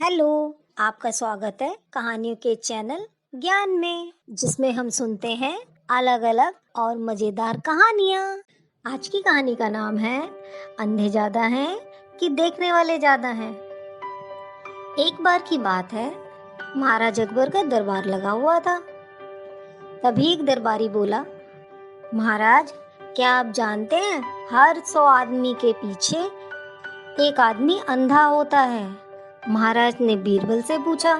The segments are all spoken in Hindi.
हेलो। आपका स्वागत है कहानियों के चैनल ज्ञान में, जिसमें हम सुनते हैं अलग अलग और मज़ेदार कहानियाँ। आज की कहानी का नाम है अंधे ज़्यादा हैं कि देखने वाले ज़्यादा हैं। एक बार की बात है, महाराज अकबर का दरबार लगा हुआ था। तभी एक दरबारी बोला, महाराज, क्या आप जानते हैं हर 100 आदमी के पीछे एक आदमी अंधा होता है। महाराज ने बीरबल से पूछा,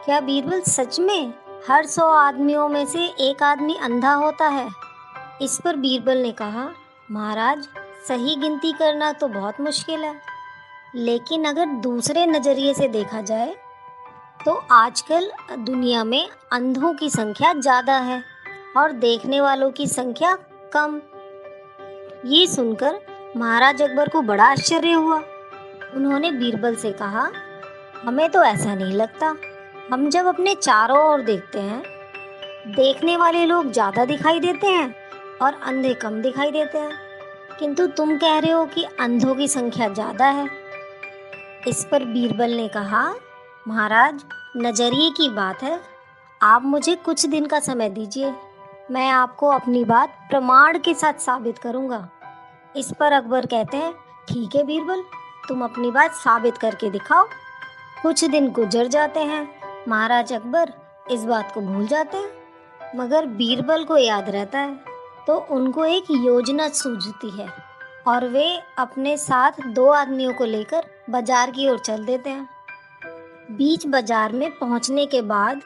क्या बीरबल सच में हर 100 आदमियों में से एक आदमी अंधा होता है? इस पर बीरबल ने कहा, महाराज, सही गिनती करना तो बहुत मुश्किल है, लेकिन अगर दूसरे नज़रिए से देखा जाए तो आजकल दुनिया में अंधों की संख्या ज़्यादा है और देखने वालों की संख्या कम। ये सुनकर महाराज अकबर को बड़ा आश्चर्य हुआ। उन्होंने बीरबल से कहा, हमें तो ऐसा नहीं लगता। हम जब अपने चारों ओर देखते हैं, देखने वाले लोग ज़्यादा दिखाई देते हैं और अंधे कम दिखाई देते हैं, किंतु तुम कह रहे हो कि अंधों की संख्या ज़्यादा है। इस पर बीरबल ने कहा, महाराज, नज़रिए की बात है। आप मुझे कुछ दिन का समय दीजिए, मैं आपको अपनी बात प्रमाण के साथ साबित करूँगा। इस पर अकबर कहते हैं, ठीक है बीरबल, तुम अपनी बात साबित करके दिखाओ। कुछ दिन गुजर जाते हैं। महाराज अकबर इस बात को भूल जाते हैं, मगर बीरबल को याद रहता है। तो उनको एक योजना सूझती है और वे अपने साथ 2 आदमियों को लेकर बाजार की ओर चल देते हैं। बीच बाजार में पहुंचने के बाद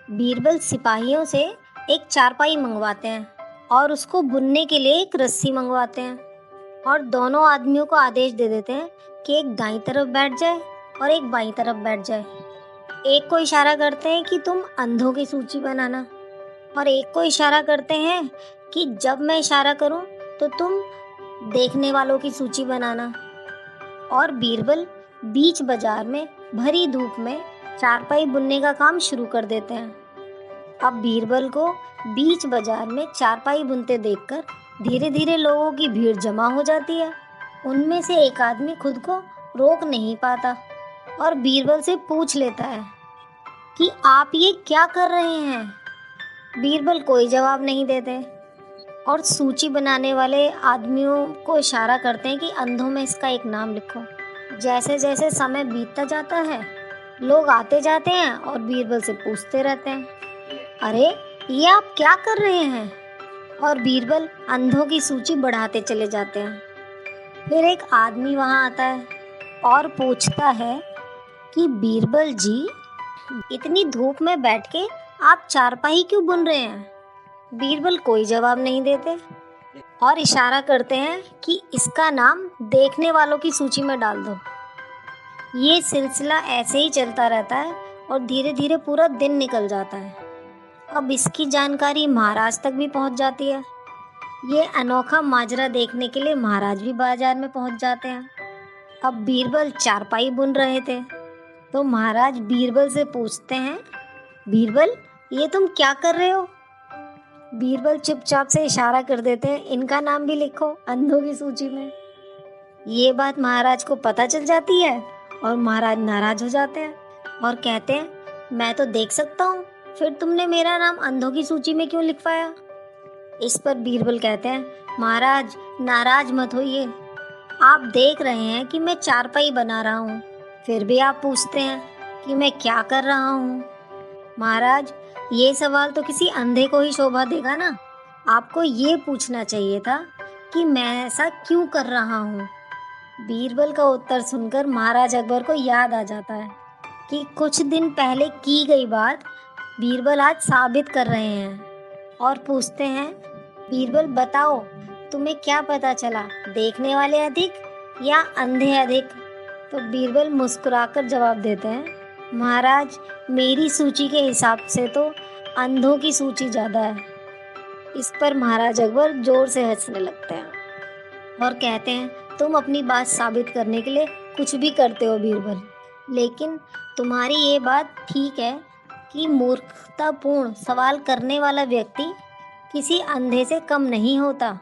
बीरबल सिपाहियों से एक चारपाई मंगवाते हैं और उसको बुनने के लिए एक रस्सी मंगवाते हैं और दोनों आदमियों को आदेश दे देते हैं कि एक दाईं तरफ बैठ जाए और एक बाईं तरफ बैठ जाए। एक को इशारा करते हैं कि तुम अंधों की सूची बनाना और एक को इशारा करते हैं कि जब मैं इशारा करूं तो तुम देखने वालों की सूची बनाना। और बीरबल बीच बाजार में भरी धूप में चारपाई बुनने का काम शुरू कर देते हैं। अब बीरबल को बीच बाजार में चारपाई बुनते देखकर धीरे धीरे लोगों की भीड़ जमा हो जाती है। उनमें से एक आदमी खुद को रोक नहीं पाता और बीरबल से पूछ लेता है कि आप ये क्या कर रहे हैं। बीरबल कोई जवाब नहीं देते और सूची बनाने वाले आदमियों को इशारा करते हैं कि अंधों में इसका एक नाम लिखो। जैसे जैसे समय बीतता जाता है, लोग आते जाते हैं और बीरबल से पूछते रहते हैं, अरे ये आप क्या कर रहे हैं? और बीरबल अंधों की सूची बढ़ाते चले जाते हैं। फिर एक आदमी वहाँ आता है और पूछता है कि बीरबल जी, इतनी धूप में बैठ के आप चारपाई क्यों बुन रहे हैं? बीरबल कोई जवाब नहीं देते और इशारा करते हैं कि इसका नाम देखने वालों की सूची में डाल दो। ये सिलसिला ऐसे ही चलता रहता है और धीरे धीरे पूरा दिन निकल जाता है। अब इसकी जानकारी महाराज तक भी पहुंच जाती है। ये अनोखा माजरा देखने के लिए महाराज भी बाजार में पहुंच जाते हैं। अब बीरबल चारपाई बुन रहे थे तो महाराज बीरबल से पूछते हैं, बीरबल, ये तुम क्या कर रहे हो? बीरबल चुपचाप से इशारा कर देते हैं, इनका नाम भी लिखो अंधों की सूची में। ये बात महाराज को पता चल जाती है और महाराज नाराज हो जाते हैं और कहते हैं, मैं तो देख सकता हूँ, फिर तुमने मेरा नाम अंधों की सूची में क्यों लिखवाया? इस पर बीरबल कहते हैं, महाराज नाराज मत होइए, आप देख रहे हैं कि मैं चारपाई बना रहा हूँ, फिर भी आप पूछते हैं कि मैं क्या कर रहा हूँ। महाराज, ये सवाल तो किसी अंधे को ही शोभा देगा ना। आपको ये पूछना चाहिए था कि मैं ऐसा क्यों कर रहा हूँ। बीरबल का उत्तर सुनकर महाराज अकबर को याद आ जाता है कि कुछ दिन पहले की गई बात बीरबल आज साबित कर रहे हैं और पूछते हैं, बीरबल बताओ, तुम्हें क्या पता चला, देखने वाले अधिक या अंधे अधिक? तो बीरबल मुस्कुराकर जवाब देते हैं, महाराज, मेरी सूची के हिसाब से तो अंधों की सूची ज़्यादा है। इस पर महाराज अकबर जोर से हंसने लगते हैं और कहते हैं, तुम अपनी बात साबित करने के लिए कुछ भी करते हो बीरबल, लेकिन तुम्हारी ये बात ठीक है कि मूर्खतापूर्ण सवाल करने वाला व्यक्ति किसी अंधे से कम नहीं होता।